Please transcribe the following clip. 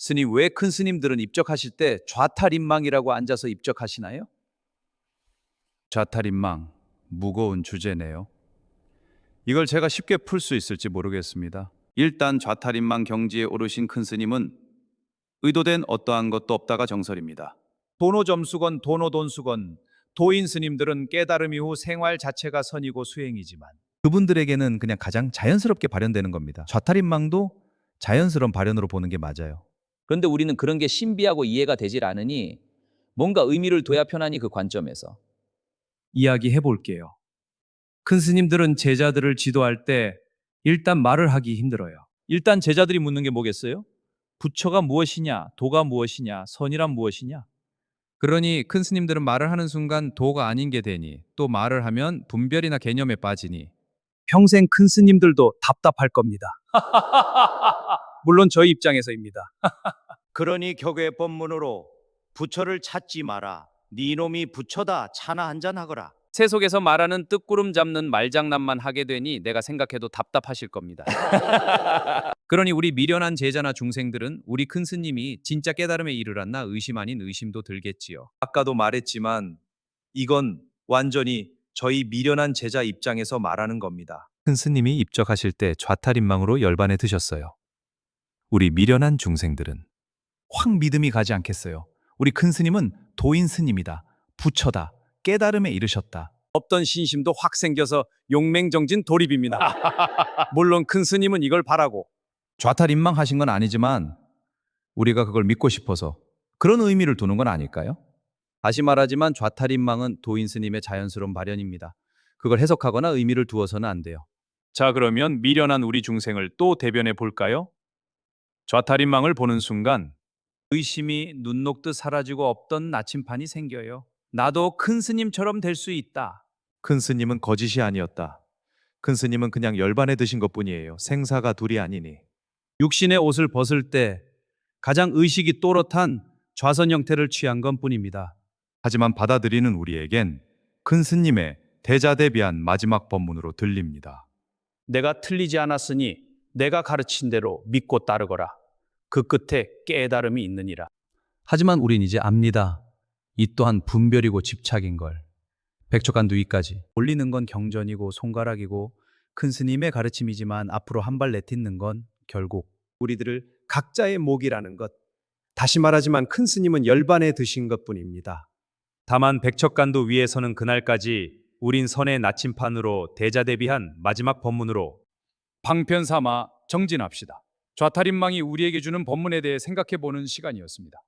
스님, 왜 큰 스님들은 입적하실 때 좌탈인망이라고 앉아서 입적하시나요? 좌탈인망, 무거운 주제네요. 이걸 제가 쉽게 풀 수 있을지 모르겠습니다. 일단 좌탈인망 경지에 오르신 큰 스님은 의도된 어떠한 것도 없다가 정설입니다. 도노점수건 도노돈수건 도인 스님들은 깨달음 이후 생활 자체가 선이고 수행이지만 그분들에게는 그냥 가장 자연스럽게 발현되는 겁니다. 좌탈인망도 자연스러운 발현으로 보는 게 맞아요. 그런데 우리는 그런 게 신비하고 이해가 되질 않으니 뭔가 의미를 둬야 편하니 그 관점에서. 이야기해 볼게요. 큰 스님들은 제자들을 지도할 때 일단 말을 하기 힘들어요. 일단 제자들이 묻는 게 뭐겠어요? 부처가 무엇이냐, 도가 무엇이냐, 선이란 무엇이냐? 그러니 큰 스님들은 말을 하는 순간 도가 아닌 게 되니, 또 말을 하면 분별이나 개념에 빠지니 평생 큰 스님들도 답답할 겁니다. 물론 저희 입장에서입니다. 그러니 격의 법문으로 부처를 찾지 마라. 네 놈이 부처다. 차나 한잔 하거라. 세속에서 말하는 뜻구름 잡는 말장난만 하게 되니 내가 생각해도 답답하실 겁니다. 그러니 우리 미련한 제자나 중생들은 우리 큰 스님이 진짜 깨달음에 이르렀나 의심 아닌 의심도 들겠지요. 아까도 말했지만 이건 완전히 저희 미련한 제자 입장에서 말하는 겁니다. 큰 스님이 입적하실 때 좌탈인망으로 열반에 드셨어요. 우리 미련한 중생들은 확 믿음이 가지 않겠어요. 우리 큰 스님은 도인 스님이다. 부처다. 깨달음에 이르셨다. 없던 신심도 확 생겨서 용맹정진 돌입입니다. 물론 큰 스님은 이걸 바라고 좌탈인망하신 건 아니지만 우리가 그걸 믿고 싶어서 그런 의미를 두는 건 아닐까요? 다시 말하지만 좌탈인망은 도인 스님의 자연스러운 발현입니다. 그걸 해석하거나 의미를 두어서는 안 돼요. 자, 그러면 미련한 우리 중생을 또 대변해 볼까요? 좌탈인망을 보는 순간 의심이 눈 녹듯 사라지고 없던 나침판이 생겨요. 나도 큰 스님처럼 될 수 있다. 큰 스님은 거짓이 아니었다. 큰 스님은 그냥 열반에 드신 것뿐이에요. 생사가 둘이 아니니. 육신의 옷을 벗을 때 가장 의식이 또렷한 좌선 형태를 취한 건 뿐입니다. 하지만 받아들이는 우리에겐 큰 스님의 대자대비한 마지막 법문으로 들립니다. 내가 틀리지 않았으니 내가 가르친 대로 믿고 따르거라. 그 끝에 깨달음이 있느니라. 하지만 우린 이제 압니다. 이 또한 분별이고 집착인 걸. 백척간두 위까지 올리는 건 경전이고 손가락이고 큰 스님의 가르침이지만 앞으로 한 발 내딛는 건 결국 우리들을 각자의 목이라는 것. 다시 말하지만 큰 스님은 열반에 드신 것뿐입니다. 다만 백척간두 위에서는 그날까지 우린 선의 나침판으로 대자대비한 마지막 법문으로 방편 삼아 정진합시다. 좌탈인망이 우리에게 주는 법문에 대해 생각해 보는 시간이었습니다.